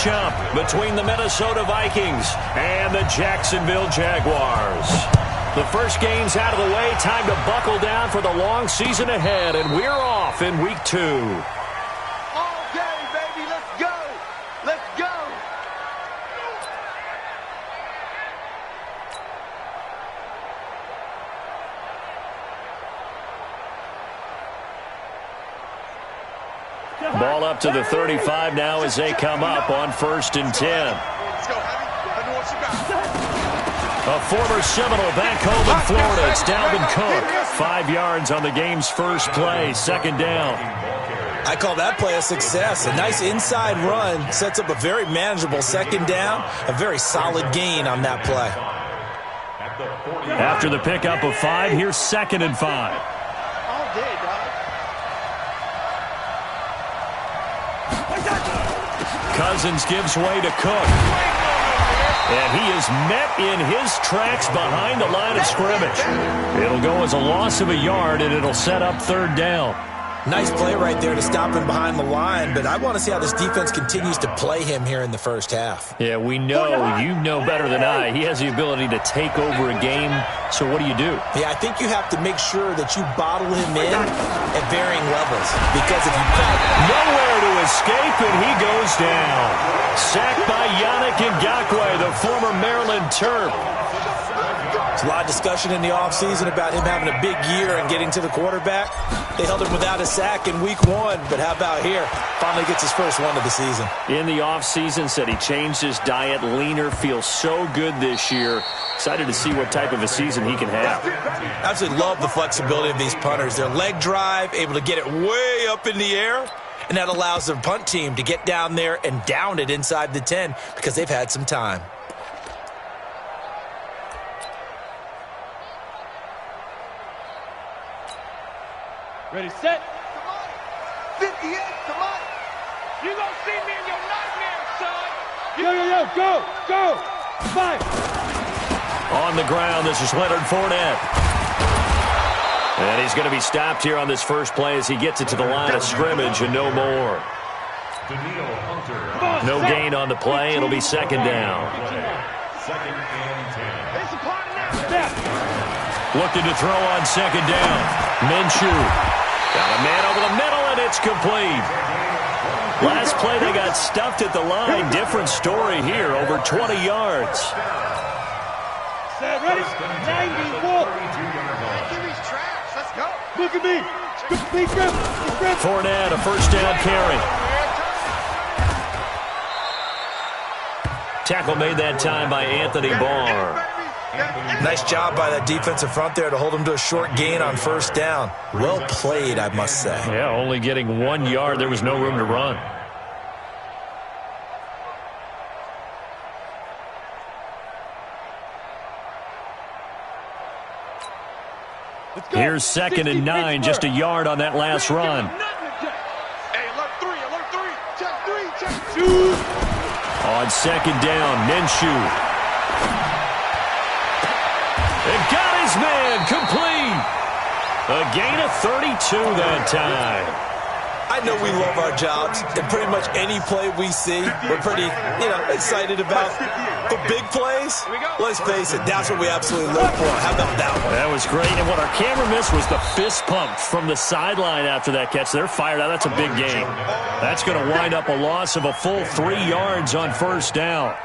matchup between the Minnesota Vikings and the Jacksonville Jaguars. The first game's out of the way. Time to buckle down for the long season ahead, and we're off in Week 2. All day, baby. Let's go. Let's go. Ball up to the 35 now as they come up on 1st and 10. Let's go, Heavy. I know what you got. A former Seminole back home in Florida. It's Dalvin Cook. 5 yards on the game's first play. 2nd down. I call that play a success. A nice inside run sets up a very manageable 2nd down. A very solid gain on that play. After the pickup of 5, here's 2nd and 5. All day, dog. Cousins gives way to Cook. And he is met in his tracks behind the line of scrimmage. It'll go as a loss of a yard, and it'll set up 3rd down. Nice play right there to stop him behind the line, but I want to see how this defense continues to play him here in the first half. Yeah, we know, you know better than I, he has the ability to take over a game. So what do you do? Yeah, I think you have to make sure that you bottle him in at varying levels, because if you don't, nowhere to escape, and he goes down. Sacked by Yannick Ngakoue, the former Maryland Terp. there's a lot of discussion in the offseason about him having a big year and getting to the quarterback. They held him without a sack in week 1, but how about here? Finally gets his first one of the season. In the offseason, said he changed his diet, leaner, feels so good this year. Excited to see what type of a season he can have. I absolutely love the flexibility of these punters. Their leg drive, able to get it way up in the air, and that allows their punt team to get down there and down it inside the 10 because they've had some time. Ready, set. Come on. 58, come on. You gonna see me in your nightmare, son. Yo, go. 5. On the ground, this is Leonard Fournette. And he's going to be stopped here on this first play as he gets it to the line of scrimmage and no more. No gain on the play. It'll be 2nd down. Looking to throw on 2nd down. Minshew. Got a man over the middle, and it's complete. Last play, they got stuffed at the line. Different story here, over 20 yards. Set, ready? 94. Jimmy's trash. Let's go. Look at me. Fournette, a 1st down carry. Tackle made that time by Anthony Barr. Nice job by that defensive front there to hold him to a short gain on 1st down. Well played, I must say. Yeah, only getting 1 yard. There was no room to run. Here's 2nd and 9, just a yard on that last run. Hey, alert 3. Check 3. 2. On 2nd down, Minshew. And got his man complete. A gain of 32 that time. I know we love our jobs, and pretty much any play we see, we're pretty, excited about. But big plays, let's face it, that's what we absolutely live for. How about that one? That was great, and what our camera missed was the fist pump from the sideline after that catch. They're fired out. That's a big game. That's going to wind up a loss of a full 3 yards on 1st down.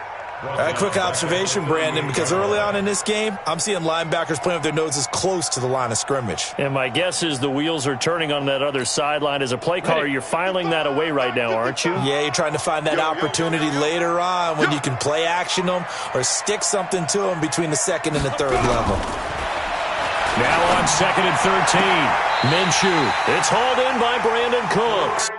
Quick observation, Brandon, because early on in this game, I'm seeing linebackers playing with their noses close to the line of scrimmage. And my guess is the wheels are turning on that other sideline. As a play caller, you're filing that away right now, aren't you? Yeah, you're trying to find that opportunity later on when you can play action them or stick something to them between the 2nd and the 3rd level. Now on 2nd and 13, Minshew. It's hauled in by Brandon Cooks.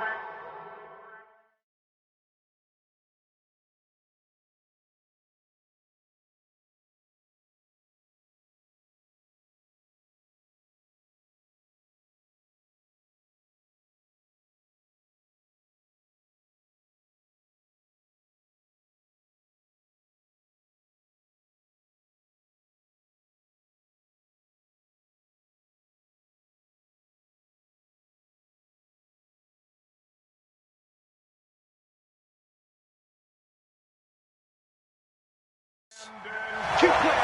Keep playing.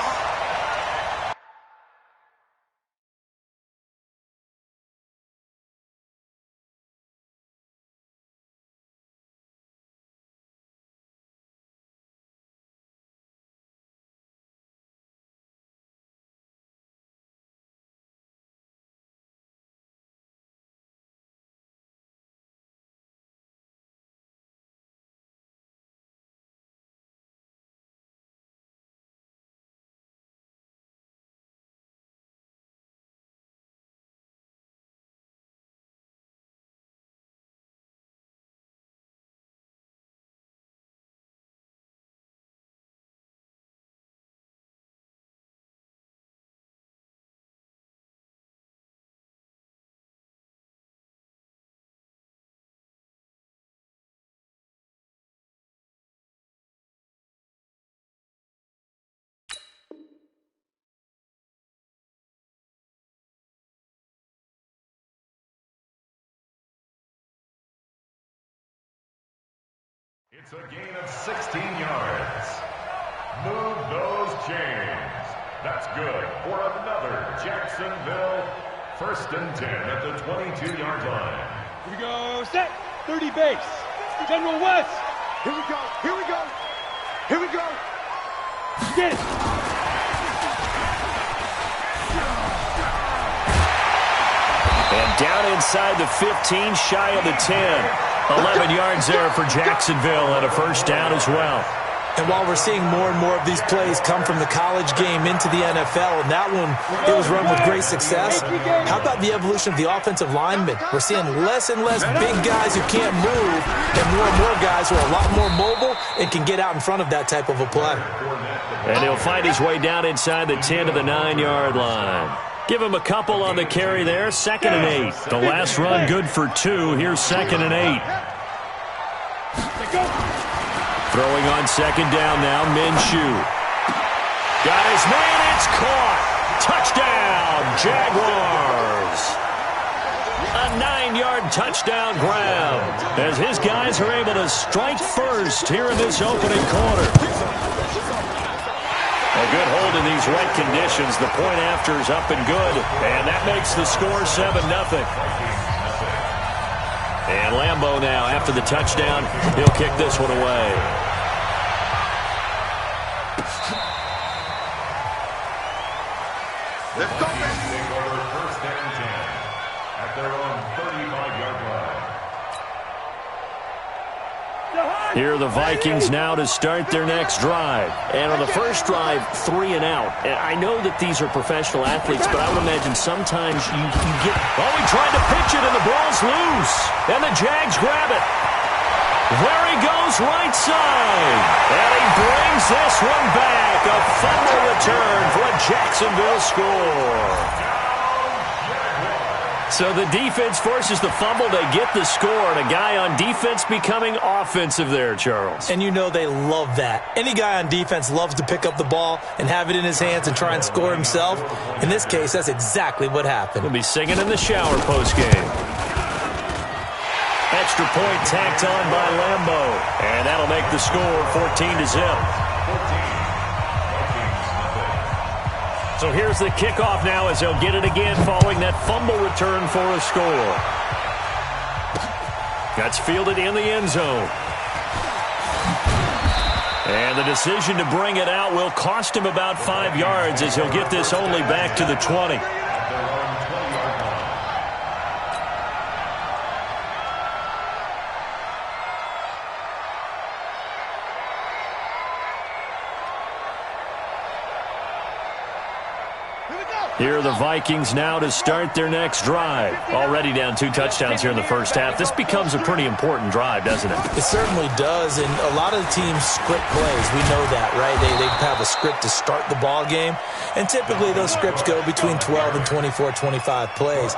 It's a gain of 16 yards. Move those chains. That's good for another Jacksonville 1st and 10 at the 22-yard line. Here we go, set, 30 base. General West. Here we go. Here we go. Here we go. Get it. And down inside the 15, shy of the 10. 11 yards there for Jacksonville and a first down as well. And while we're seeing more and more of these plays come from the college game into the NFL, and that one, it was run with great success, how about the evolution of the offensive linemen? We're seeing less and less big guys who can't move and more guys who are a lot more mobile and can get out in front of that type of a play. And he'll find his way down inside the 10 to the 9-yard line. Give him a couple on the carry there, 2nd and 8. The last run good for 2. Here's 2nd and 8. Throwing on 2nd down now, Minshew. Got his man, it's caught. Touchdown, Jaguars. A 9-yard touchdown grab as his guys are able to strike first here in this opening quarter. A good hold in these wet conditions. The point after is up and good, and that makes the score 7-0. And Lambeau now, after the touchdown, he'll kick this one away. Let's go, baby. Take over 1st and 10 at their own 35-yard line. Here are the Vikings now to start their next drive. And on the first drive, 3 and out. And I know that these are professional athletes, but I would imagine sometimes you get... Oh, he tried to pitch it, and the ball's loose. And the Jags grab it. There he goes, right side. And he brings this one back. A fumble return for a Jacksonville score. So the defense forces the fumble. They get the score, and a guy on defense becoming offensive there, Charles. And you know they love that. Any guy on defense loves to pick up the ball and have it in his hands and try and score himself. In this case, that's exactly what happened. He'll be singing in the shower postgame. Extra point tacked on by Lambeau. And that'll make the score 14-0. So here's the kickoff now as they'll get it again following that fumble return for a score. That's fielded in the end zone. And the decision to bring it out will cost him about 5 yards as he'll get this only back to the 20. Here are the Vikings now to start their next drive. Already down 2 touchdowns here in the first half. This becomes a pretty important drive, doesn't it? It certainly does, and a lot of the teams script plays. We know that, right? They have a script to start the ball game, and typically those scripts go between 12 and 24, 25 plays.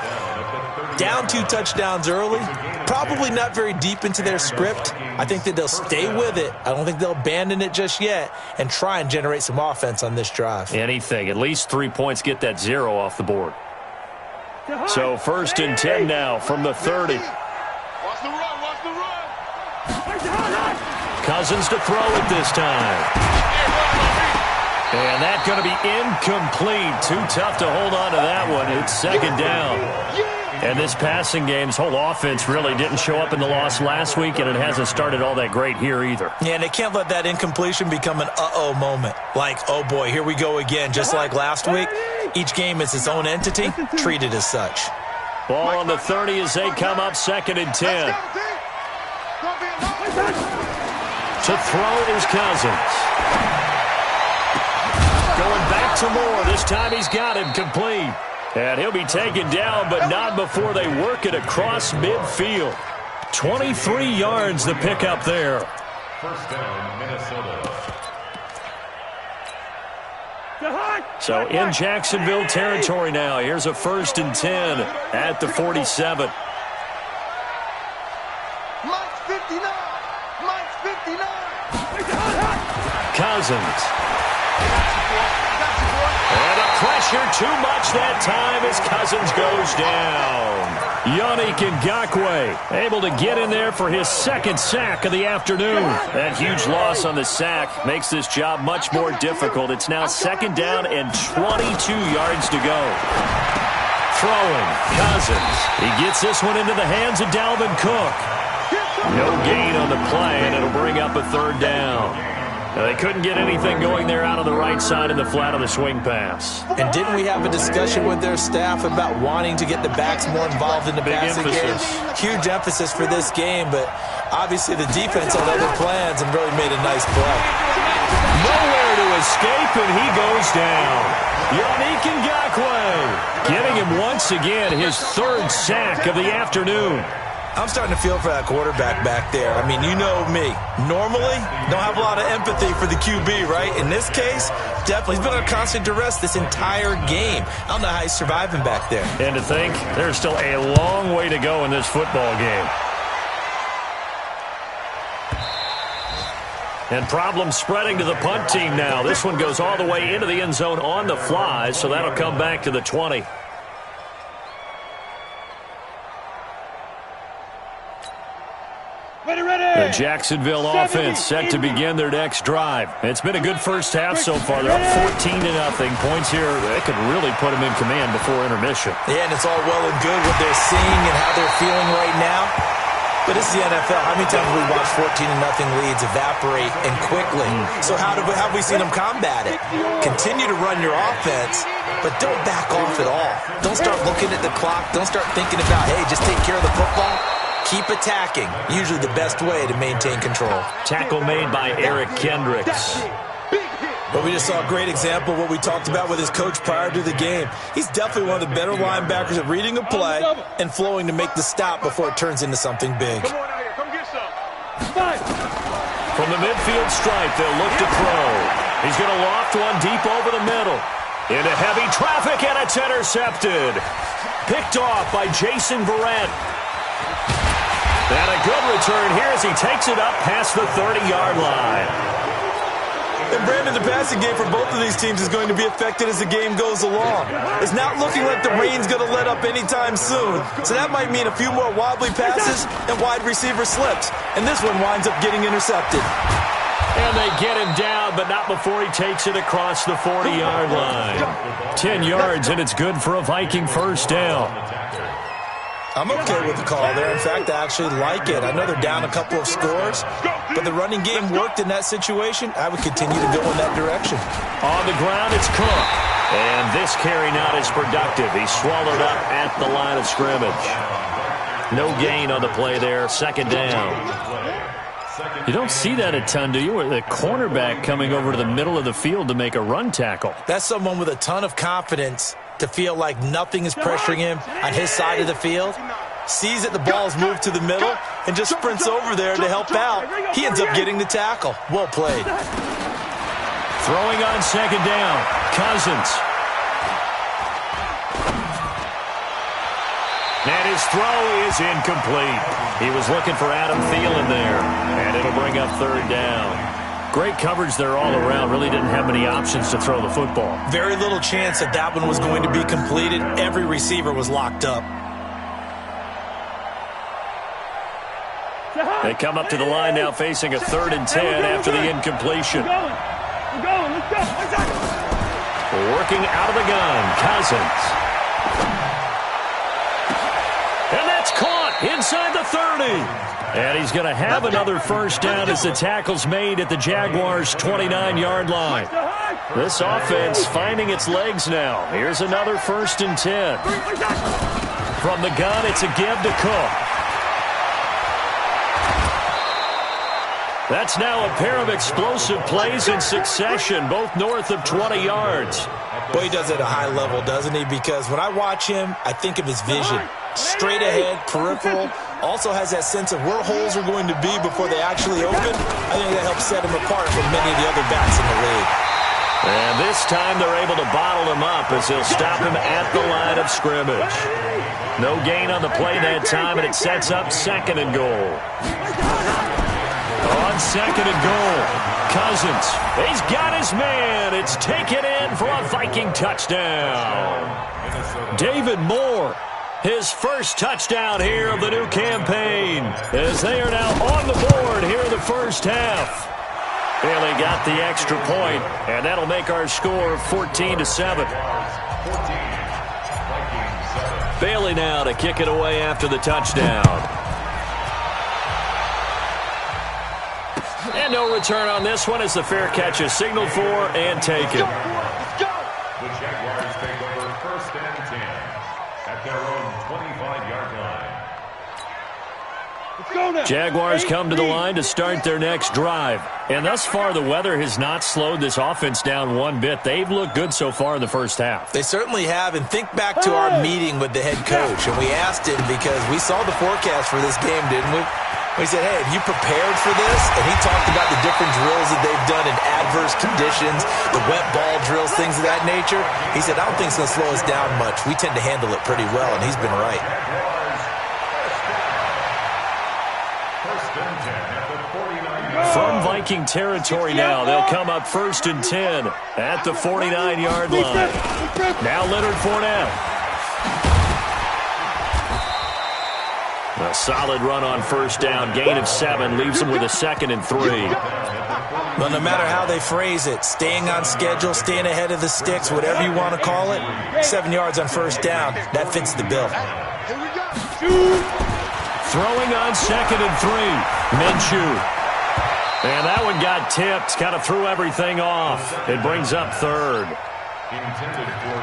Down 2 touchdowns early, probably not very deep into their script. I think that they'll stay with it. I don't think they'll abandon it just yet and try and generate some offense on this drive. Anything. At least 3 points, get that 0 off the board. So 1st and 10 now from the 30. Watch the run, watch the run. Cousins to throw it this time. And that's going to be incomplete. Too tough to hold on to that one. It's second down. And this passing game's whole offense really didn't show up in the loss last week, and it hasn't started all that great here either. Yeah, and they can't let that incompletion become an uh-oh moment. Like, oh boy, here we go again. Just like last week, each game is its own entity, treated as such. Ball on the 30 as they come up, 2nd and 10. To throw is Cousins. Going back to Moore. This time he's got him complete. And he'll be taken down, but not before they work it across midfield. 23 yards the pickup there. First down, Minnesota. So in Jacksonville territory now. Here's a 1st and 10 at the 47. Mike's 59. Mike's 59. Cousins. And a pressure too much that time as Cousins goes down. Yannick Ngakoue able to get in there for his 2nd sack of the afternoon. That huge loss on the sack makes this job much more difficult. It's now 2nd down and 22 yards to go. Throwing, Cousins. He gets this one into the hands of Dalvin Cook. No gain on the play, and it'll bring up a 3rd down. Now, they couldn't get anything going there out on the right side in the flat of the swing pass. And didn't we have a discussion with their staff about wanting to get the backs more involved in the passing game? Huge emphasis for this game, but obviously the defense had other plans and really made a nice play. Nowhere to escape, and he goes down. Yannick Ngakoue getting him once again his 3rd sack of the afternoon. I'm starting to feel for that quarterback back there. I mean, you know me. Normally, don't have a lot of empathy for the QB, right? In this case, definitely. He's been on constant duress this entire game. I don't know how he's surviving back there. And to think, there's still a long way to go in this football game. And problems spreading to the punt team now. This one goes all the way into the end zone on the fly, so that'll come back to the 20. The Jacksonville offense set to begin their next drive. It's been a good first half so far. They're up 14-0. Points here, they could really put them in command before intermission. Yeah, and it's all well and good what they're seeing and how they're feeling right now. But this is the NFL. How many times have we watched 14-0 leads evaporate and quickly? So how have we seen them combat it? Continue to run your offense, but don't back off at all. Don't start looking at the clock. Don't start thinking about, hey, just take care of the football. Keep attacking. Usually the best way to maintain control. Tackle made by Eric Kendricks. But we just saw a great example of what we talked about with his coach prior to the game. He's definitely one of the better linebackers at reading a play and flowing to make the stop before it turns into something big. Come on out here. Come get some. From the midfield stripe, they'll look to throw. He's going to loft one deep over the middle. Into heavy traffic, and it's intercepted. Picked off by Jason Verrett. And a good return here as he takes it up past the 30-yard line. And Brandon, the passing game for both of these teams is going to be affected as the game goes along. It's not looking like the rain's going to let up anytime soon. So that might mean a few more wobbly passes and wide receiver slips. And this one winds up getting intercepted. And they get him down, but not before he takes it across the 40-yard line. 10 yards, and it's good for a Viking first down. I'm okay with the call there. In fact, I actually like it. I know they're down a couple of scores, but the running game worked in that situation. I would continue to go in that direction. On the ground, it's Cook. And this carry not as productive. He's swallowed up at the line of scrimmage. No gain on the play there. Second down. You don't see that a ton, do you? With a cornerback coming over to the middle of the field to make a run tackle. That's someone with a ton of confidence to feel like nothing is pressuring him on his side of the field. Sees that the ball is moved to the middle and just sprints over there to help out. He ends up getting the tackle. Well played. Throwing on second down. Cousins. And his throw is incomplete. He was looking for Adam Thielen there. And it'll bring up third down. Great coverage there all around. Really didn't have many options to throw the football. Very little chance that that one was going to be completed. Every receiver was locked up. They come up to the line now facing a 3rd and 10 after the incompletion. We're going. Let's go. Working out of the gun, Cousins. And that's caught inside the 30. And he's going to have another first down as the tackle's made at the Jaguars' 29-yard line. This offense finding its legs now. Here's another 1st and 10. From the gun, it's a give to Cook. That's now a pair of explosive plays in succession, both north of 20 yards. Boy, he does it at a high level, doesn't he? Because when I watch him, I think of his vision. Straight ahead, peripheral, also has that sense of where holes are going to be before they actually open. I think that helps set him apart from many of the other backs in the league. And this time they're able to bottle him up as they'll stop him at the line of scrimmage. No gain on the play that time, and it sets up 2nd and goal. On 2nd and goal, Cousins, he's got his man. It's taken in for a Viking touchdown. David Moore, his first touchdown here of the new campaign, as they are now on the board here in the first half. Bailey got the extra point, and that'll make our score 14-7. Bailey now to kick it away after the touchdown. And no return on this one as the fair catch is signaled for and taken. The Jaguars take over 1st and 10 at their own 25-yard line. Jaguars come to the line to start their next drive. And thus far, the weather has not slowed this offense down one bit. They've looked good so far in the first half. They certainly have. And think back to our meeting with the head coach. And we asked him because we saw the forecast for this game, didn't we? We said, hey, have you prepared for this? And he talked about the different drills that they've done in adverse conditions, the wet ball drills, things of that nature. He said, I don't think it's going to slow us down much. We tend to handle it pretty well, and he's been right. From Viking territory now, they'll come up 1st and 10 at the 49-yard line. Now Leonard Fournette. A solid run on 1st down, gain of 7, leaves them with a 2nd and 3. Well, no matter how they phrase it, staying on schedule, staying ahead of the sticks, whatever you want to call it, 7 yards on 1st down, that fits the bill. Throwing on 2nd and 3, Minshew. And that one got tipped, kind of threw everything off. It brings up 3rd.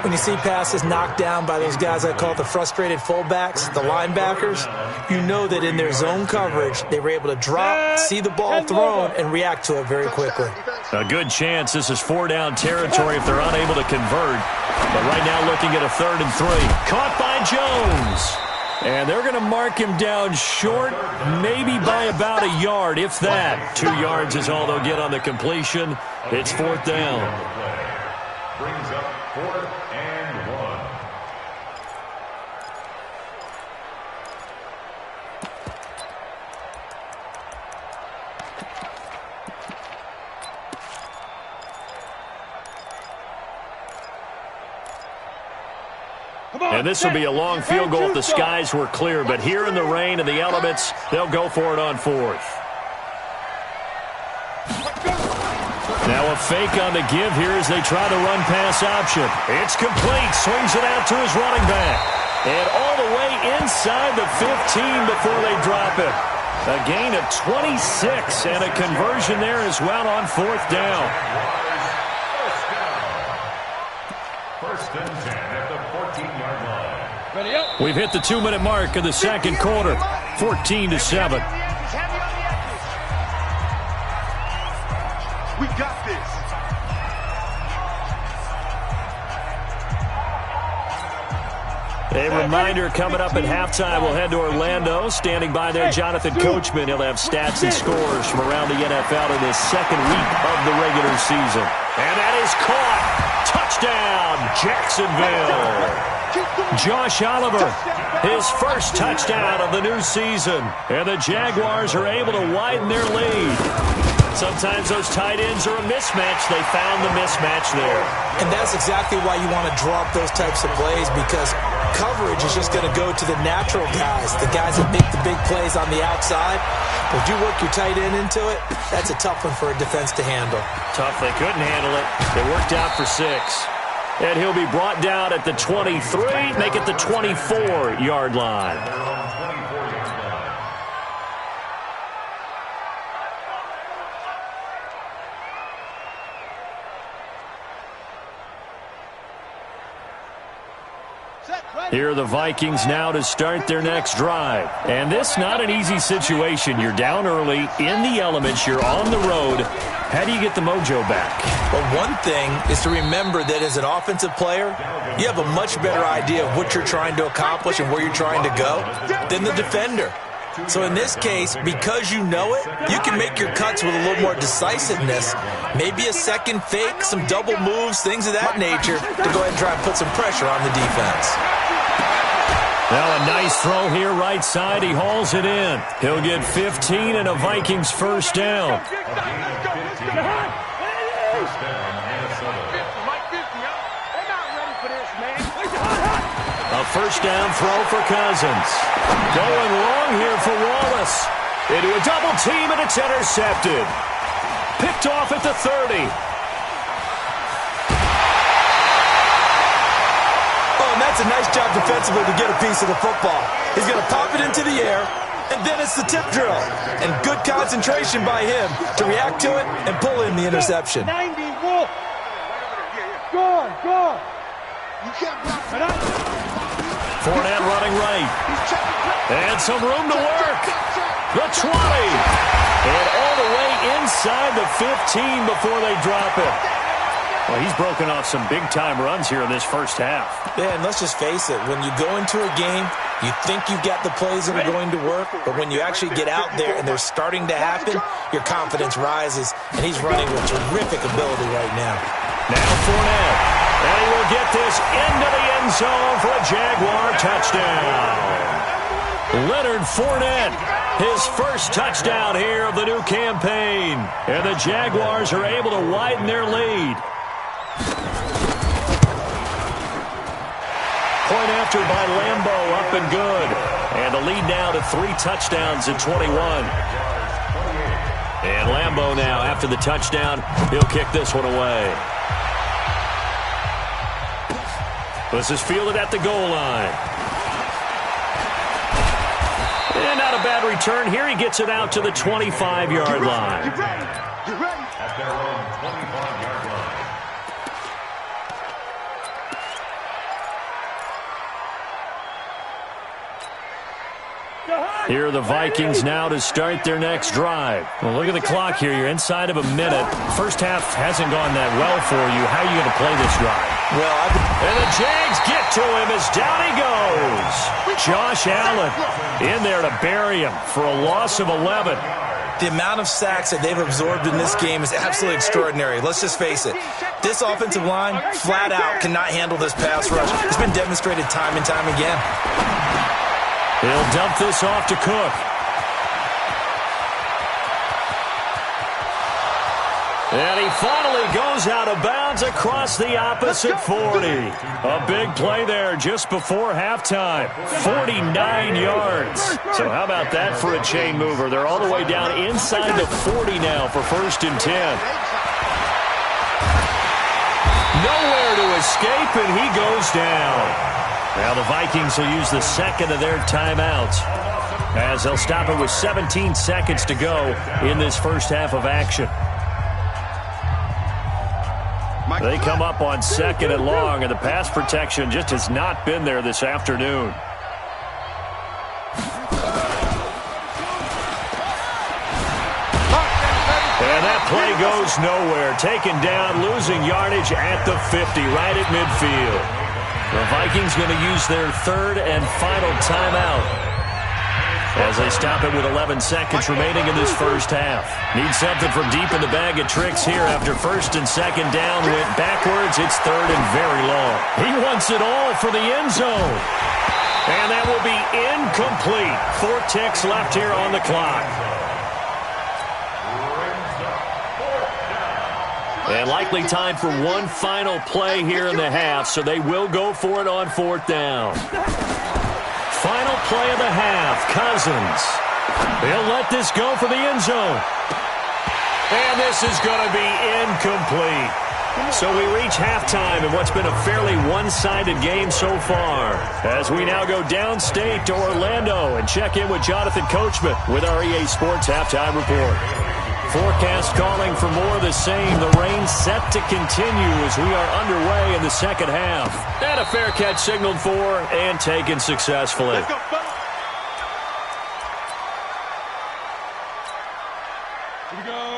When you see passes knocked down by those guys I call the frustrated fullbacks, the linebackers, you know that in their zone coverage, they were able to drop, see the ball thrown, and react to it very quickly. A good chance this is 4-down territory if they're unable to convert. But right now looking at a 3rd and 3. Caught by Jones. And they're going to mark him down short, maybe by about a yard, if that. 2 yards is all they'll get on the completion. It's 4th down. Brings up 4th and 1. And this will be a long field goal if the skies were clear. But here in the rain and the elements, they'll go for it on 4th. Now a fake on the give here as they try to run pass option. It's complete. Swings it out to his running back. And all the way inside the 15 before they drop it. A gain of 26 and a conversion there as well on 4th down. 1st and 10 at the 14-yard line. We've hit the 2-minute mark of the 2nd quarter. 14-7. We got this. A reminder coming up at halftime, we'll head to Orlando. Standing by there, Jonathan Coachman. He'll have stats and scores from around the NFL in this 2nd week of the regular season. And that is caught. Touchdown, Jacksonville. Josh Oliver, his first touchdown of the new season. And the Jaguars are able to widen their lead. Sometimes those tight ends are a mismatch. They found the mismatch there. And that's exactly why you want to draw up those types of plays, because coverage is just going to go to the natural guys, the guys that make the big plays on the outside. But if you work your tight end into it, that's a tough one for a defense to handle. Tough. They couldn't handle it. It worked out for 6. And he'll be brought down at the 23, make it the 24-yard line. Here are the Vikings now to start their next drive. And this not an easy situation. You're down early, in the elements, you're on the road. How do you get the mojo back? Well, one thing is to remember that as an offensive player, you have a much better idea of what you're trying to accomplish and where you're trying to go than the defender. So in this case, because you know it, you can make your cuts with a little more decisiveness. Maybe a second fake, some double moves, things of that nature to go ahead and try and put some pressure on the defense. Now a nice throw here right side. He hauls it in. He'll get 15 and a Vikings first down. A first down throw for Cousins. Going long here for Wallace. Into a double team, and it's intercepted. Picked off at the 30. Oh, and that's a nice job defensively to get a piece of the football. He's going to pop it into the air, and then it's the tip drill. And good concentration by him to react to it and pull in the interception. 90, Wolf. Go. You can't block. Fournette running right. And some room to work. The 20. And all the way inside the 15 before they drop it. Well, he's broken off some big-time runs here in this first half. Yeah, and let's just face it. When you go into a game, you think you've got the plays that are going to work, but when you actually get out there and they're starting to happen, your confidence rises, and he's running with terrific ability right now. Now Fournette. And he will get this into the end zone for a Jaguar touchdown. Leonard Fournette, his first touchdown here of the new campaign. And the Jaguars are able to widen their lead. Point after by Lambeau, up and good. And the lead now to 3 touchdowns at 21. And Lambeau now, after the touchdown, he'll kick this one away. This is fielded at the goal line. And not a bad return here. He gets it out to the 25-yard line. Get ready. At their own 25-yard line. Here are the Vikings now to start their next drive. Well, look at the clock here. You're inside of a minute. First half hasn't gone that well for you. How are you going to play this drive? Well, and the Jags get to him as down he goes. Josh Allen in there to bury him for a loss of 11. the amount of sacks that they've absorbed in this game is absolutely extraordinary. Let's just face it. This offensive line, flat out, cannot handle this pass rush. It's been demonstrated time and time again. He'll dump this off to Cook. And he finally goes out of bounds across the opposite 40. A big play there just before halftime. 49 yards. So how about that for a chain mover? They're all the way down inside the 40 now for 1st and 10. Nowhere to escape, and he goes down. Now the Vikings will use the second of their timeouts, as they'll stop it with 17 seconds to go in this first half of action. They come up on 2nd and long, and the pass protection just has not been there this afternoon. And that play goes nowhere. Taken down, losing yardage at the 50, right at midfield. The Vikings going to use their 3rd and final timeout as they stop it with 11 seconds remaining in this first half. Need something from deep in the bag of tricks here after 1st and 2nd down. Went backwards. It's 3rd and very long. He wants it all for the end zone. And that will be incomplete. 4 ticks left here on the clock. And likely time for one final play here in the half, so they will go for it on 4th down. Final play of the half, Cousins. He'll let this go for the end zone. And this is going to be incomplete. So we reach halftime in what's been a fairly one-sided game so far. As we now go downstate to Orlando and check in with Jonathan Coachman with our EA Sports Halftime Report. Forecast calling for more of the same. The rain set to continue as we are underway in the second half. And a fair catch signaled for and taken successfully.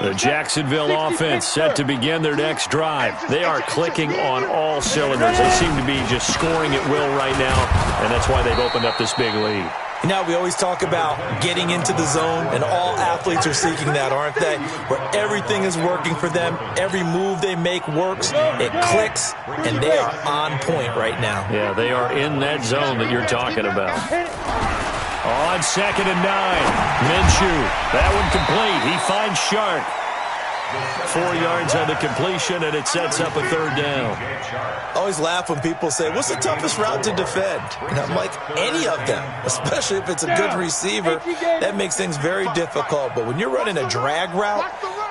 The Jacksonville offense set to begin their next drive. They are clicking on all cylinders. They seem to be just scoring at will right now, and that's why they've opened up this big lead. You know, we always talk about getting into the zone, and all athletes are seeking that, aren't they? Where everything is working for them. Every move they make works. It clicks, and they are on point right now. Yeah, they are in that zone that you're talking about. On 2nd and 9, Minshew. That one complete. He finds Shark. 4 yards on the completion, and it sets up a 3rd down. I always laugh when people say, what's the toughest route to defend? And I'm like, any of them, especially if it's a good receiver. That makes things very difficult. But when you're running a drag route,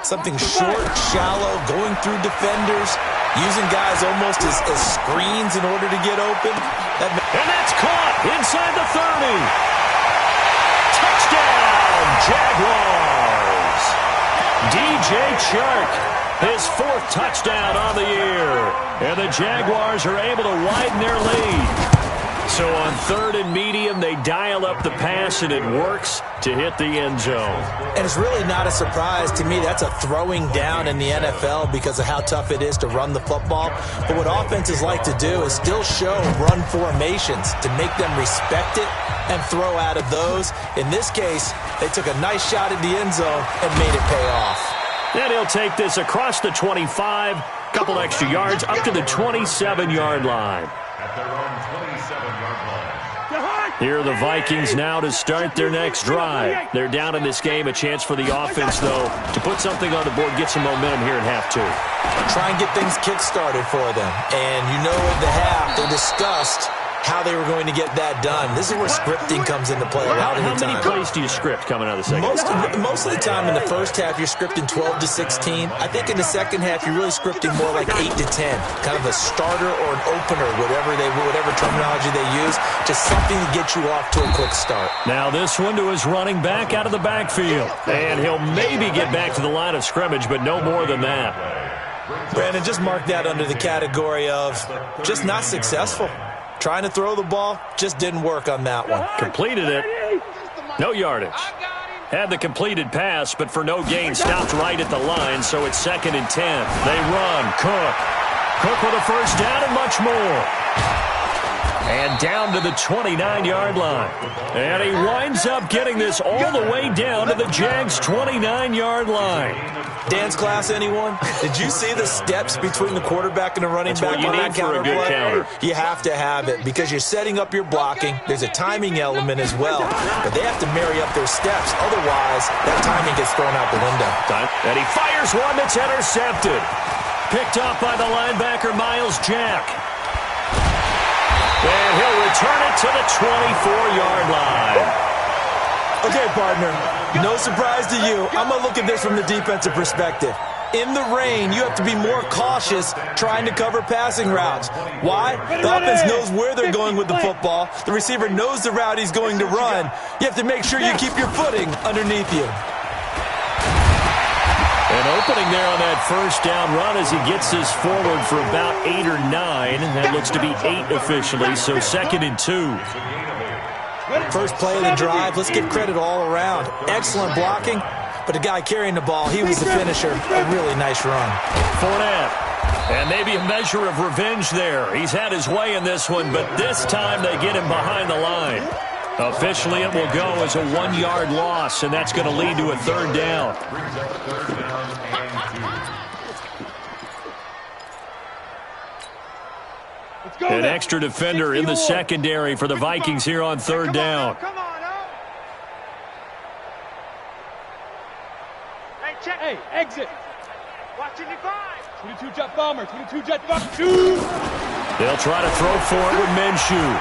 something short, shallow, going through defenders, using guys almost as screens in order to get open. And that's caught inside the 30. Touchdown, Jaguars. DJ Chark, his 4th touchdown on the year. And the Jaguars are able to widen their lead. So on 3rd and medium, they dial up the pass, and it works to hit the end zone. And it's really not a surprise to me. That's a throwing down in the NFL because of how tough it is to run the football. But what offenses like to do is still show run formations to make them respect it and throw out of those. In this case, they took a nice shot at the end zone and made it pay off. And he'll take this across the 25, couple extra yards, up to the 27-yard line. At their own 27-yard line. Here are the Vikings now to start their next drive. They're down in this game. A chance for the offense, though, to put something on the board, get some momentum here in half 2. Try and get things kick-started for them. And you know at the half, they discussed how they were going to get that done. This is where scripting comes into play a lot of the time. How many plays do you script coming out of the second half? Most of the time in the first half, you're scripting 12 to 16. I think in the second half, you're really scripting more like 8 to 10. Kind of a starter or an opener, whatever terminology they use. Just something to get you off to a quick start. Now this one to his running back out of the backfield. And he'll maybe get back to the line of scrimmage, but no more than that. Brandon, just mark that under the category of just not successful. Trying to throw the ball, just didn't work on that one. Completed it. No yardage. Had the completed pass, but for no gain, stopped right at the line, so it's 2nd and 10. They run. Cook with a 1st down and much more. And down to the 29-yard line. And he winds up getting this all the way down to the Jags' 29-yard line. Dance class, anyone? Did you see the steps between the quarterback and the running back on that counter play? You have to have it because you're setting up your blocking. There's a timing element as well, but they have to marry up their steps. Otherwise, that timing gets thrown out the window. And he fires one that's intercepted. Picked off by the linebacker, Miles Jack. And he'll return it to the 24-yard line. Okay, partner, no surprise to you. I'm going to look at this from the defensive perspective. In the rain, you have to be more cautious trying to cover passing routes. Why? The offense knows where they're going with the football. The receiver knows the route he's going to run. You have to make sure you keep your footing underneath you. An opening there on that 1st down run as he gets this forward for about 8 or 9. That looks to be 8 officially, so 2nd and 2. First play of the drive, let's give credit all around. Excellent blocking, but the guy carrying the ball, he was the finisher. A really nice run. Fournette, and maybe a measure of revenge there. He's had his way in this one, but this time they get him behind the line. Officially, it will go as a 1-yard loss, and that's going to lead to a 3rd down. An extra defender in the secondary for the Vikings here on 3rd down. Hey, exit. Watching the 5. 22 jet bomber. 22 jet bomber. They'll try to throw forward with Minshew.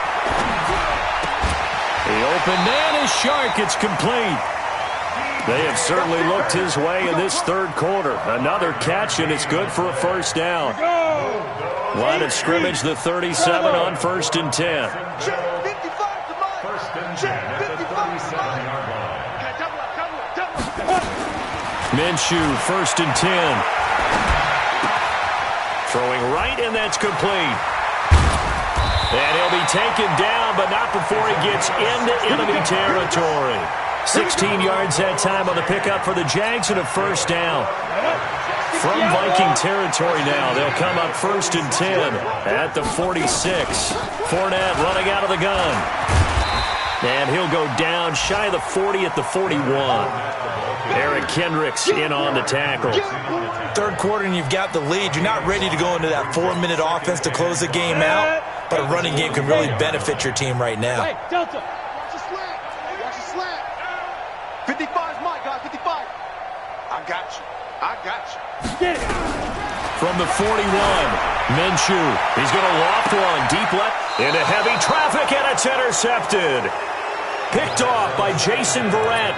The open man is Shark. It's complete. They have certainly looked his way in this third quarter. Another catch, and it's good for a first down. Line of scrimmage, the 37 on 1st and 10. First and 10 at the 37-yard line. Minshew, 1st and 10. Throwing right, and that's complete. And he'll be taken down, but not before he gets into enemy territory. 16 yards that time on the pickup for the Jags and a first down. From Viking territory now, they'll come up 1st and 10 at the 46. Fournette running out of the gun. And he'll go down shy of the 40 at the 41. Eric Kendricks in on the tackle. Third quarter and you've got the lead. You're not ready to go into that 4-minute offense to close the game out, but a running game can really benefit your team right now. Hey, Delta. Watch the slant. Watch the slant. 55 is mine, guys. 55. I got you. I got you. Get it. From the 41, Minshew. He's going to loft one deep left into heavy traffic, and it's intercepted. Picked off by Jason Verrett.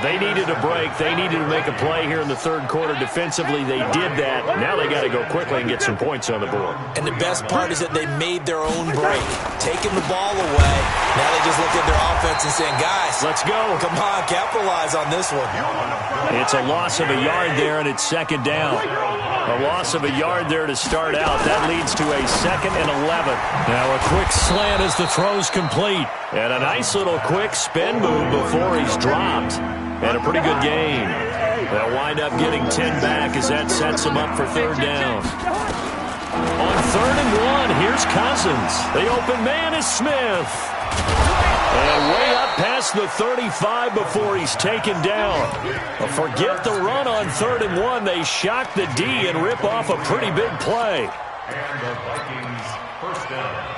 They needed a break. They needed to make a play here in the third quarter. Defensively, they did that. Now they got to go quickly and get some points on the board. And the best part is that they made their own break, taking the ball away. Now they just look at their offense and saying, guys, let's go. Come on, capitalize on this one. It's a loss of a yard there, and it's second down. A loss of a yard there to start out. That leads to a 2nd and 11. Now a quick slant as the throw's complete. And a nice little quick spin move before he's dropped. And a pretty good game. They'll wind up getting 10 back as that sets them up for third down. On 3rd and 1, here's Cousins. The open man is Smith. And way up past the 35 before he's taken down. Forget the run on 3rd and 1. They shock the D and rip off a pretty big play. And the Vikings first down.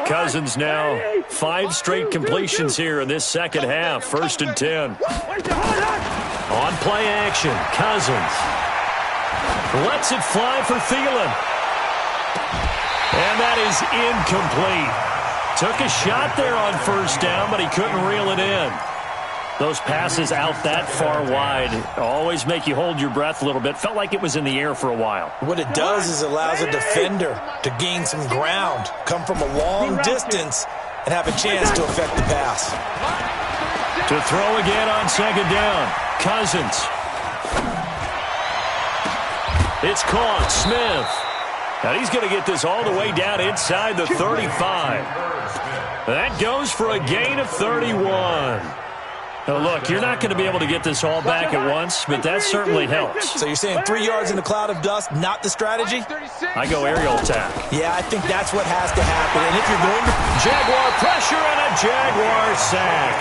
Cousins now 5 straight completions here in this second half. 1st and 10. On play action, Cousins lets it fly for Thielen. And that is incomplete. Took a shot there on 1st down, but he couldn't reel it in. Those passes out that far wide always make you hold your breath a little bit. Felt like it was in the air for a while. What it does is it allows a defender to gain some ground, come from a long distance, and have a chance to affect the pass. To throw again on 2nd down, Cousins. It's caught, Smith. Now he's going to get this all the way down inside the 35. That goes for a gain of 31. Now look, you're not going to be able to get this all back at once, but that certainly helps. So you're saying 3 yards in a cloud of dust, not the strategy? I go aerial attack. Yeah, I think that's what has to happen. And if you're going to... Jaguar pressure and a Jaguar sack.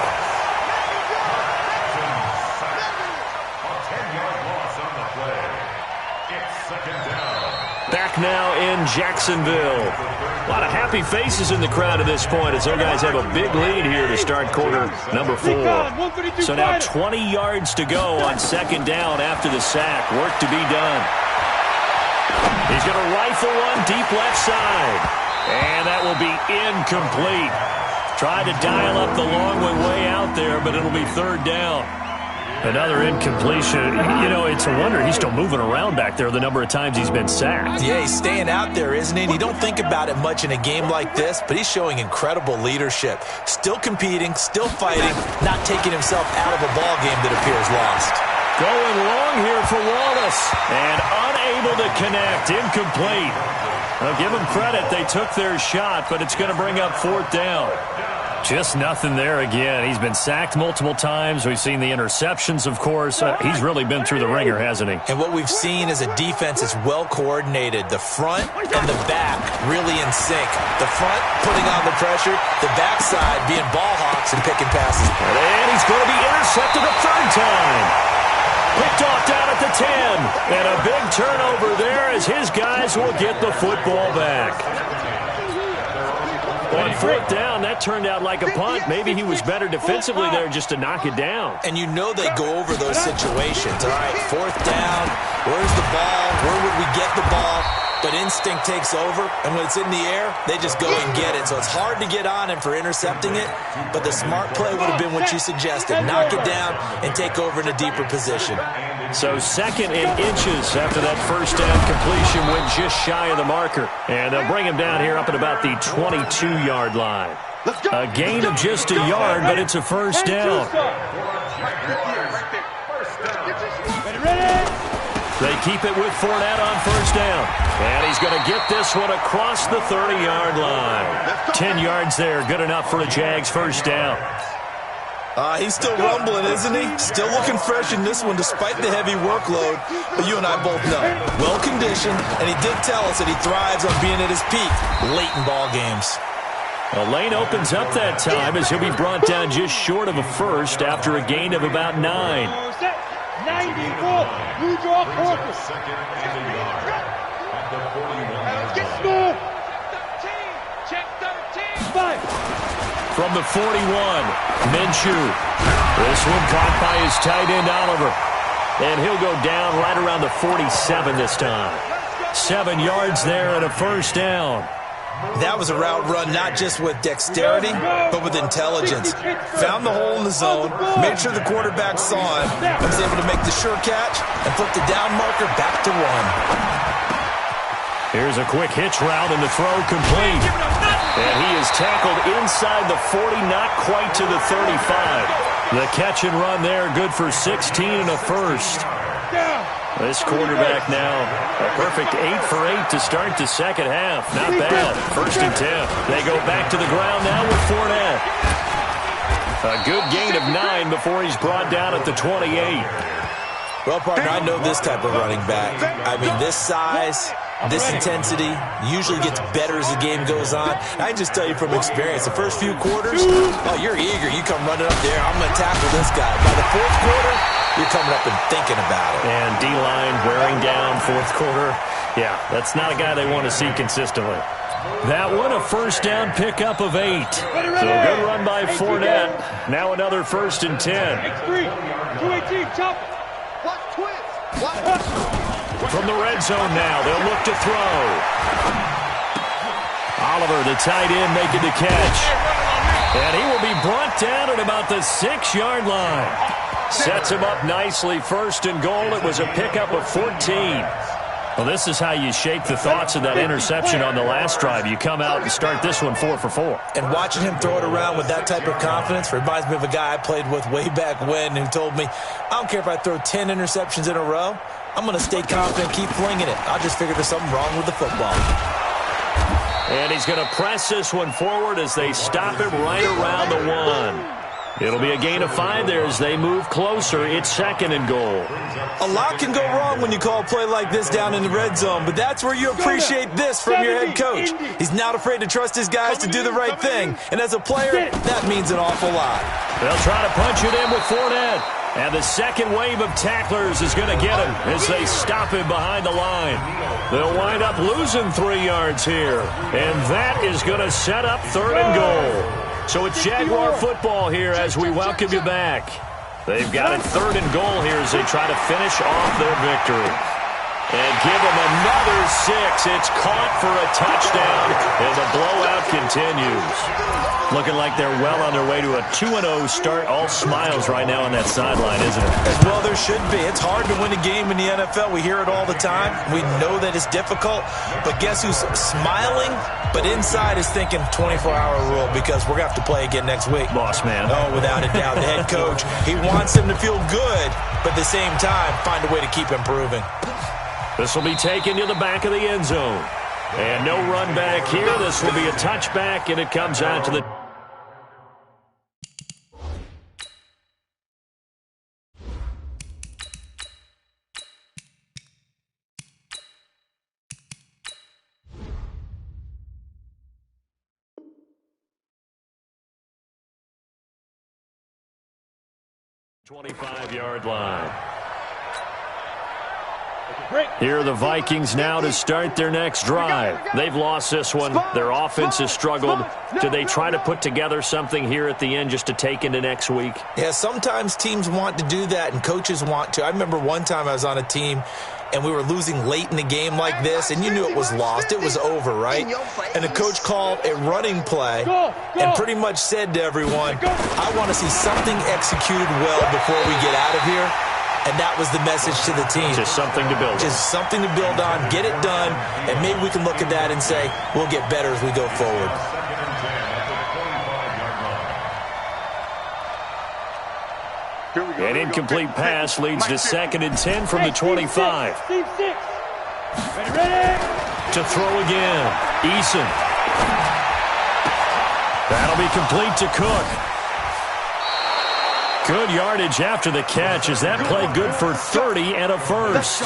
A 10-yard loss on the play. It's 2nd down. Back now in Jacksonville. A lot of happy faces in the crowd at this point as their guys have a big lead here to start quarter number 4. So now 20 yards to go on 2nd down after the sack. Work to be done. He's going to rifle one deep left side. And that will be incomplete. Tried to dial up the long way out there, but it'll be 3rd down. Another incompletion. You know, it's a wonder he's still moving around back there the number of times he's been sacked. Yeah, he's staying out there, isn't he? You don't think about it much in a game like this, but he's showing incredible leadership. Still competing, still fighting, not taking himself out of a ball game that appears lost. Going long here for Wallace. And unable to connect. Incomplete. I'll give them credit. They took their shot, but it's going to bring up 4th down. Just nothing there again. He's been sacked multiple times. We've seen the interceptions, of course. He's really been through the ringer, hasn't he? And what we've seen is a defense that's well coordinated. The front and the back really in sync. The front putting on the pressure, the backside being ball hawks and picking passes. And he's going to be intercepted a 3rd time. Picked off down at the 10. And a big turnover there as his guys will get the football back. On 4th down, that turned out like a punt. Maybe he was better defensively there just to knock it down. And you know they go over those situations. All right, 4th down. Where's the ball? Where would we get the ball? but instinct takes over, and when it's in the air, they just go and get it. So it's hard to get on him for intercepting it, but the smart play would have been what you suggested. Knock it down and take over in a deeper position. So 2nd and inches after that first down completion went just shy of the marker. And they'll bring him down here up at about the 22-yard line. A gain of just a yard, but it's a first down. They keep it with Fournette on first down. And he's going to get this one across the 30-yard line. 10 yards there, good enough for a Jags first down. He's still rumbling, isn't he? Still looking fresh in this one despite the heavy workload. But you and I both know, well-conditioned, and he did tell us that he thrives on being at his peak late in ball games. A lane opens up that time as he'll be brought down just short of a first after a gain of about 9. 94. Lose your quarter. Second and a yard at the 41-yard Get line. small. 13. Check 13. 5. From the 41, Minshew. This one caught by his tight end, Oliver. And he'll go down right around the 47 this time. 7 yards there and a first down. That was a route run not just with dexterity, but with intelligence. Found the hole in the zone, made sure the quarterback saw him, and was able to make the sure catch and flip the down marker back to 1. Here's a quick hitch route and the throw complete. And he is tackled inside the 40, not quite to the 35. The catch and run there, good for 16 and a first. This quarterback now, a perfect 8 for 8 to start the second half. Not bad. 1st and 10. They go back to the ground now with Fournette. A good gain of 9 before he's brought down at the 28. Well, partner, I know this type of running back. I mean, this size, this intensity usually gets better as the game goes on. I just tell you from experience, the first few quarters, oh, you're eager. You come running up there, I'm going to tackle this guy. By the 4th quarter, you're coming up and thinking about it. And D-line wearing down 4th quarter. Yeah, that's not a guy they want to see consistently. That one, a first down pickup of 8. So a good run by Fournette. Now another 1st and 10. X3. 218. Chop. Watch twins. From the red zone now, they'll look to throw. Oliver, the tight end, making the catch. And he will be brought down at about the 6-yard line. Sets him up nicely. 1st and goal. It was a pickup of 14. Well, this is how you shape the thoughts of that interception on the last drive. You come out and start this one 4 for 4. And watching him throw it around with that type of confidence reminds me of a guy I played with way back when who told me, I don't care if I throw 10 interceptions in a row. I'm going to stay confident, keep flinging it. I just figured there's something wrong with the football. And he's going to press this one forward as they stop him right around the 1. It'll be a gain of 5 there as they move closer. It's 2nd and goal. A lot can go wrong when you call a play like this down in the red zone, but that's where you appreciate this from your head coach. He's not afraid to trust his guys to do the right thing, and as a player, that means an awful lot. They'll try to punch it in with Fournette. And the second wave of tacklers is going to get him as they stop him behind the line. They'll wind up losing 3 yards here. And that is going to set up 3rd and goal. So it's Jaguar football here as we welcome you back. They've got it 3rd and goal here as they try to finish off their victory. And give them another 6. It's caught for a touchdown, and the blowout continues. Looking like they're well on their way to a 2-0 start. All smiles right now on that sideline, isn't it? As well there should be. It's hard to win a game in the NFL. We hear it all the time. We know that it's difficult. But guess who's smiling? But inside is thinking 24-hour rule because we're going to have to play again next week. Boss man. Oh, without a doubt. The head coach, he wants them to feel good, but at the same time, find a way to keep improving. This will be taken to the back of the end zone. And no run back here. This will be a touchback, and it comes out to the... ...25-yard line. Here are the Vikings now to start their next drive. They've lost this one. Their offense has struggled. Do they try to put together something here at the end just to take into next week? Yeah, sometimes teams want to do that and coaches want to. I remember one time I was on a team and we were losing late in the game like this, and you knew it was lost, it was over, right? And the coach called a running play and pretty much said to everyone, I want to see something executed well before we get out of here. And that was the message to the team. Just something to build on. Just something to build on, get it done, and maybe we can look at that and say, we'll get better as we go forward. An incomplete pass leads to 2nd and 10 from the 25. Ready. To throw again. Eason. That'll be complete to Cook. Good yardage after the catch as that play good for 30 and a first.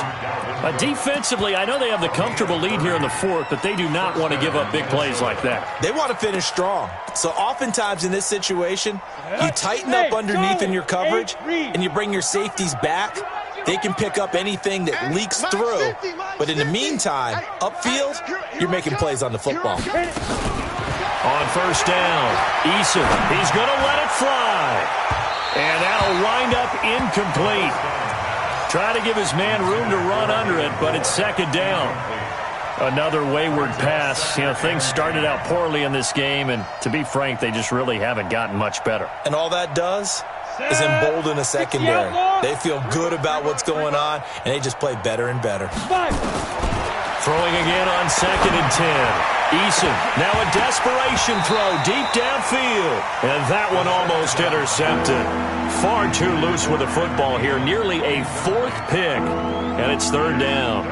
Defensively, I know they have the comfortable lead here in the 4th, but they do not want to give up big plays like that. They want to finish strong. So oftentimes in this situation, you tighten up underneath in your coverage and you bring your safeties back. They can pick up anything that leaks through. But in the meantime, upfield, you're making plays on the football. On first down, Eason, he's going to let it fly. And that'll wind up incomplete. Try to give his man room to run under it, but it's 2nd down. Another wayward pass. You know, things started out poorly in this game, and to be frank, they just really haven't gotten much better. And all that does is embolden a secondary. They feel good about what's going on, and they just play better and better. Throwing again on 2nd and 10. Eason, now a desperation throw deep downfield. And that one almost intercepted. Far too loose with the football here. Nearly a 4th pick. And it's 3rd down.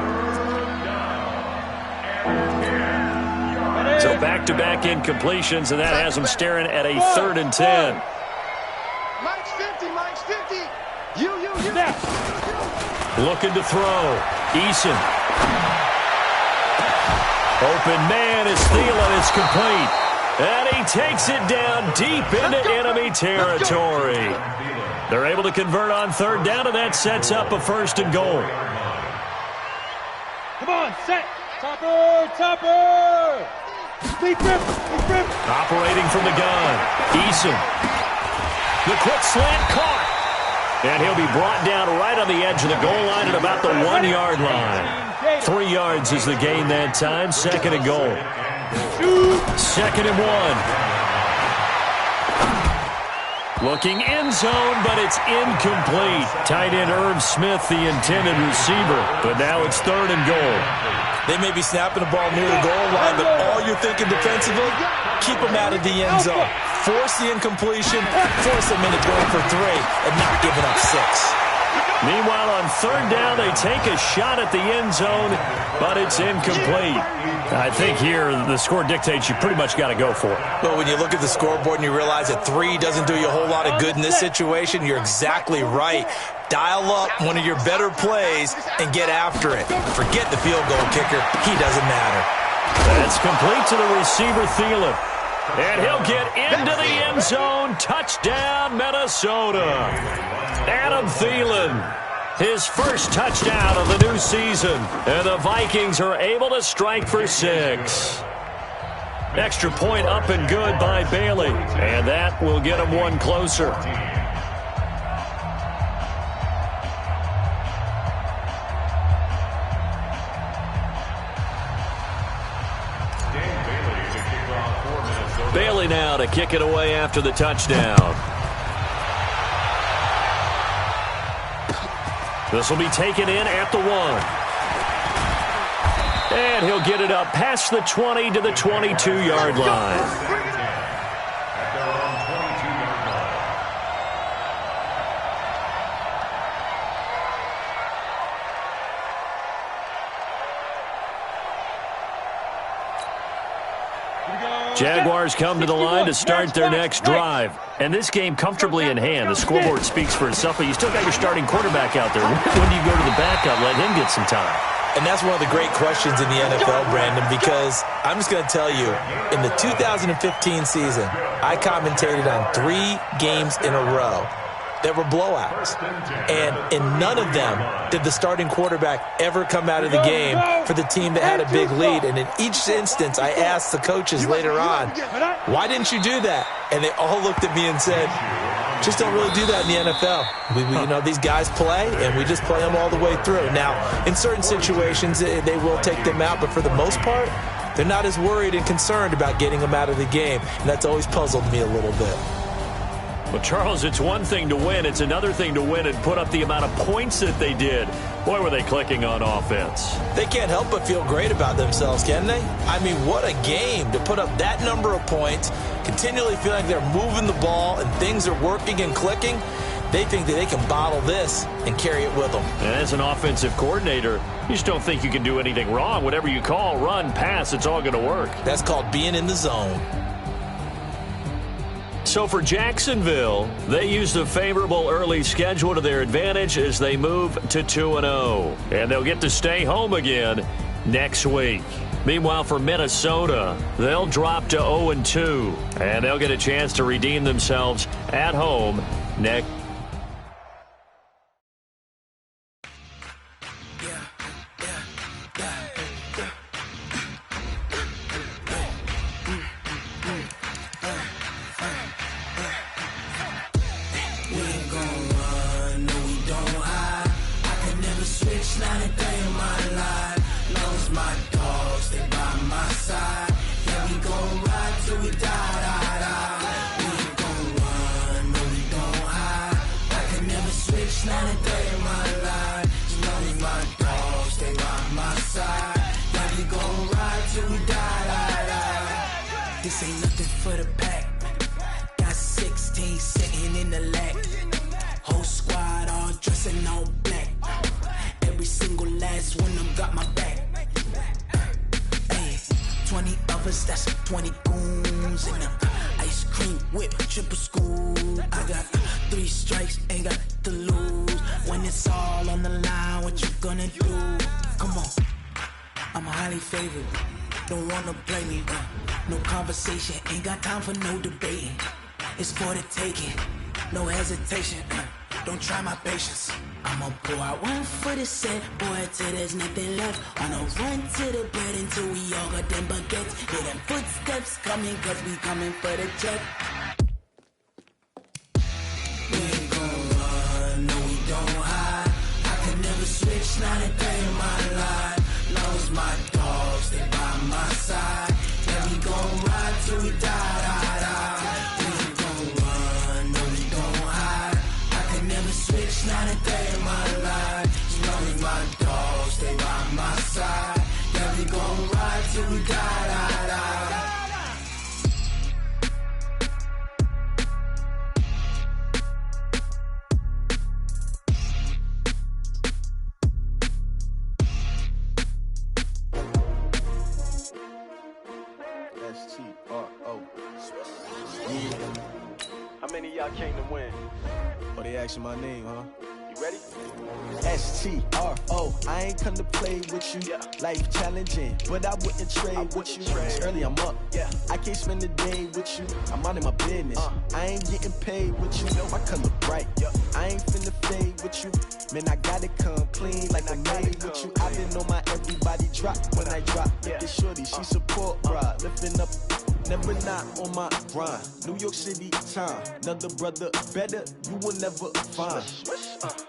So back-to-back incompletions, and that has them staring at a 3rd and 10. Mike's 50. You. Looking to throw. Eason. Open man is Thielen. It's complete. And he takes it down deep into enemy territory. They're able to convert on 3rd down, and that sets up a 1st and goal. Come on, set. Topper. Deep rip. Operating from the gun. Eason. The quick slant caught. And he'll be brought down right on the edge of the goal line at about the 1-yard line. 3 yards is the gain that time. 2nd and goal. 2nd and 1. Looking end zone, but it's incomplete. Tight end Irv Smith, the intended receiver. But now it's 3rd and goal. They may be snapping the ball near the goal line, but all you're thinking defensively, keep them out of the end zone. Force the incompletion, force them into going for 3, and not giving up 6. Meanwhile, on 3rd down, they take a shot at the end zone, but it's incomplete. I think here the score dictates you pretty much got to go for it. But when you look at the scoreboard and you realize that 3 doesn't do you a whole lot of good in this situation, you're exactly right. Dial up one of your better plays and get after it. Forget the field goal kicker. He doesn't matter. That's complete to the receiver, Thielen. And he'll get into the end zone. Touchdown, Minnesota. Adam Thielen, his first touchdown of the new season. And the Vikings are able to strike for 6. Extra point up and good by Bailey. And that will get him one closer. Bailey now to kick it away after the touchdown. This will be taken in at the 1. And he'll get it up past the 20 to the 22-yard line. Jaguars come to the line to start their next drive. And this game comfortably in hand. The scoreboard speaks for itself, but you still got your starting quarterback out there. When do you go to the backup, let him get some time? And that's one of the great questions in the NFL, Brandon, because I'm just going to tell you, in the 2015 season, I commentated on 3 games in a row that were blowouts. And in none of them did the starting quarterback ever come out of the game for the team that had a big lead. And in each instance, I asked the coaches later on, why didn't you do that? And they all looked at me and said, Just don't really do that in the NFL. These guys play, and we just play them all the way through. Now, in certain situations, they will take them out, but for the most part, they're not as worried and concerned about getting them out of the game, and that's always puzzled me a little bit. Well, Charles, it's one thing to win. It's another thing to win and put up the amount of points that they did. Boy, were they clicking on offense. They can't help but feel great about themselves, can they? I mean, what a game to put up that number of points, continually feel like they're moving the ball and things are working and clicking. They think that they can bottle this and carry it with them. And as an offensive coordinator, you just don't think you can do anything wrong. Whatever you call, run, pass, it's all going to work. That's called being in the zone. So for Jacksonville, they use the favorable early schedule to their advantage as they move to 2-0. And they'll get to stay home again next week. Meanwhile, for Minnesota, they'll drop to 0-2. And they'll get a chance to redeem themselves at home next. This ain't nothing for the pack. Got 16 sitting in the lap. Whole squad all dressing all black. Every single last one of them got my back. Hey, 20 of us, that's 20 goons in them. Ice cream whip, triple scoop. I got 3 strikes, ain't got to lose. When it's all on the line, what you gonna do? Come on, I'm highly favored. Don't wanna play me, no conversation, ain't got time for no debating. It's for the taking, no hesitation, don't try my patience. I'ma pour out one for the set, boy, till there's nothing left. On a run to the bread until we all got them baguettes. Hear them footsteps coming, cause we coming for the check. We ain't gon' run, no we don't hide. I can never switch, not a day in my life. Long as my dogs, they by my side. Yeah, we gon' ride till we die. We ain't gon' run, no we don't hide. I can never switch, not a day in my life. As long as my dogs, they by my side. Yeah, we gon' ride till we die. How many of y'all came to win? Oh, they asking my name, huh? You ready? S-T-R-O, I ain't come to play with you. Yeah. Life challenging, but I wouldn't trade with you. It's early, I'm up. Yeah. I can't spend the day with you. I'm out of my business. I ain't getting paid with you. My color bright. Yeah. I ain't finna fade with you. Man, I gotta come clean like I'm made with you. I been on my everybody drop when I drop. Yeah. Look at shorty, she support ride. Lifting up, never not on my grind. New York City time. Another brother better, you will never find.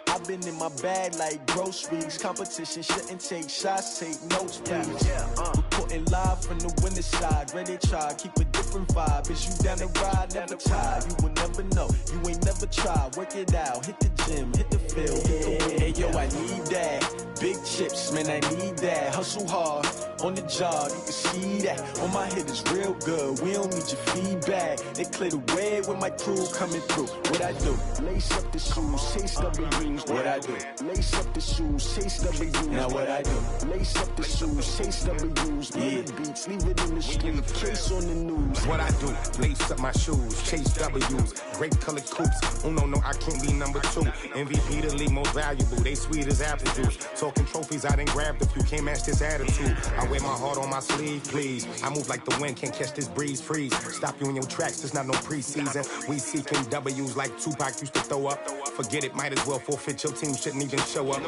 I've been in my bag like groceries. Competition shouldn't take shots, take notes, please. Reporting live from the winter side. Ready to try, keep a different vibe. Is you down the ride, never tired. You will never know, you ain't never tried. Work it out, hit the gym, hit the field. Hey, yo, I need that. Big chips, man, I need that. Hustle hard, on the job, you can see that. On my head is real good, we don't need your feedback. They clear the way with my crew coming through. What I do? Lace up the shoes, chase W's. What I do? Lace up the shoes, chase W's. Now what I do? Lace up the shoes, chase W's. Yeah. The beats, leave it in the street, case on the news. What I do? Lace up my shoes, chase W's. Grape colored coops. Oh no, I can't be number 2. MVP the league most valuable. They sweet as apple juice. Talking trophies, I didn't grab the few. Can't match this attitude. I wear my heart on my sleeve, please. I move like the wind, can't catch this breeze, freeze. Stop you in your tracks, there's not no preseason. We seeking W's like Tupac used to throw up. Forget it, might as well forfeit. Your team shouldn't even show up.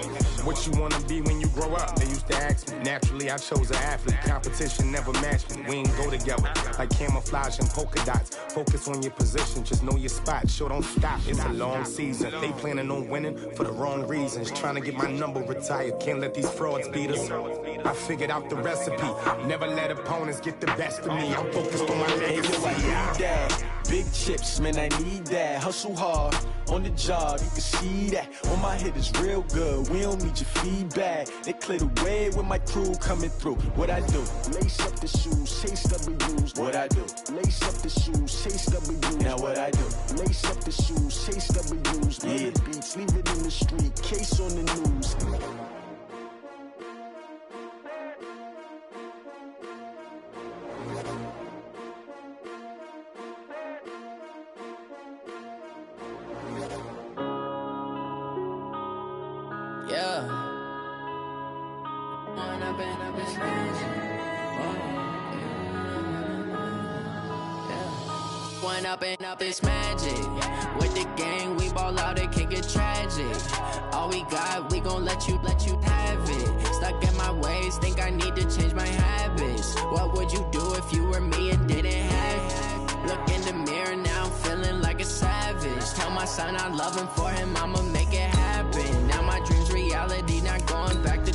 What you wanna be when you grow up? They used to to ask me. Naturally, I chose an athlete. Competition never matched me. We ain't go together like camouflage and polka dots. Focus on your position, just know your spot. Sure, don't stop. It's a long season. They planning on winning for the wrong reasons. Trying to get my number retired. Can't let these frauds beat us. I figured out the recipe. Never let opponents get the best of me. I'm focused on my legacy. I need that. Big chips, man, I need that. Hustle hard on the job, you can see that. On my hit is real good. We don't need your feedback. They clear the way with my crew coming through. What I do? Lace up the shoes, chase W's. What I do? Lace up the shoes, chase W's. Now what I do? Lace up the shoes, chase W's. Yeah. The beats, leave it in the street. Case on the news. Yeah. One up and up is magic. With the gang, we ball out, it can get tragic. All we got, we gon' let you have it. Stuck in my ways, think I need to change my habits. What would you do if you were me and didn't have it? Look in the mirror, now I'm feeling like a savage. Tell my son I love him, for him I'ma make it happen. Now my dream's reality, not going back to.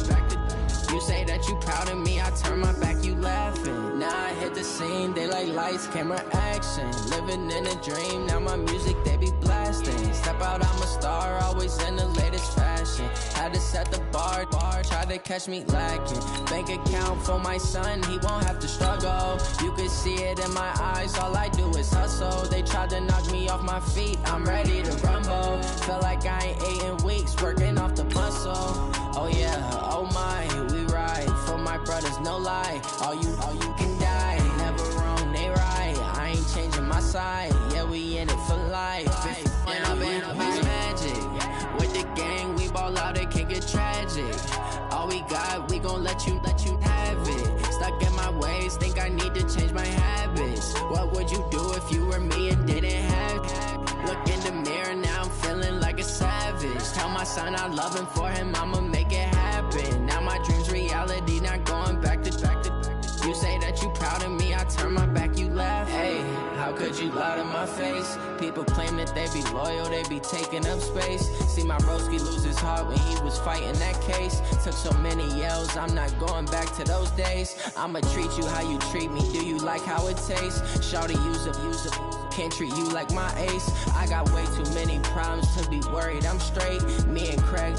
You say that you proud of me, I turn my back, you laughing. Now I hit the scene, they like lights, camera, action. Living in a dream, now my music, they be blasting. Step out, I'm a star, always in the latest fashion. Had to set the bar, try to catch me lacking. Bank account for my son, he won't have to struggle. You can see it in my eyes, all I do is hustle. They tried to knock me off my feet, I'm ready to rumble. Feel like I ain't ate in weeks, working off the muscle. Oh yeah, oh my, we ride for my brothers, no lie. All you can die, never wrong, they right. I ain't changing my side, yeah, we in it for life. And I've been magic. With the gang, we ball out, it can get tragic. All we got, we gon' let you have it. Stuck in my ways, think I need to change my habits. What would you do if you were me and didn't have it? Look in the mirror, now I'm feeling like a savage. Tell my son I love him, for him I'ma make it happen. Now my dream's reality, not going back to. You say that you proud of me, I turn my back, you laugh. Hey, how could you lie to my face? People claim that they be loyal, they be taking up space. See my broski lose his heart when he was fighting that case. Took so many yells, I'm not going back to those days. I'ma treat you how you treat me, do you like how it tastes? Shawty, use up, can't treat you like my ace. I got way too many problems to be worried, I'm straight. Me and Craig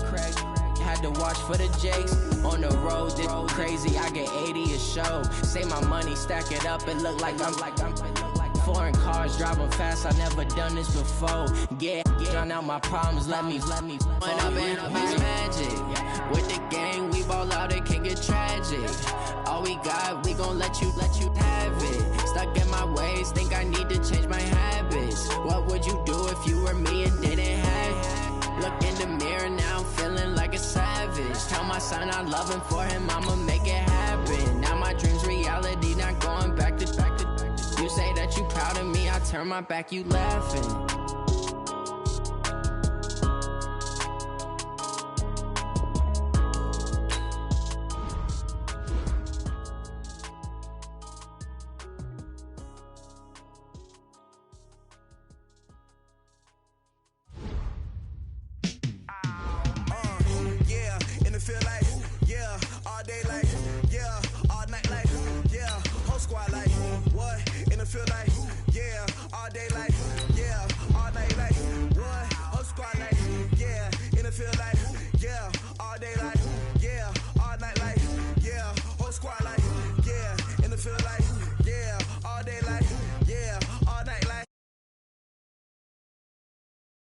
had to watch for the Jakes. On the road, this crazy, I get 80 a show. Say my money, stack it up, it look like I'm foreign cars, driving fast, I never done this before. Get drown out my problems, let me When up and up is magic. With the gang, we ball out, it can get tragic. All we got, we gon' let you have it. Stuck in my ways, think I need to change my habits. What would you do if you were me and didn't have it? Look in the mirror, now I'm feeling like a savage. Tell my son I love him, for him I'ma make it happen. Now my dream's reality, not going back to. You say that you proud of me, I turn my back, you laughing. Feel like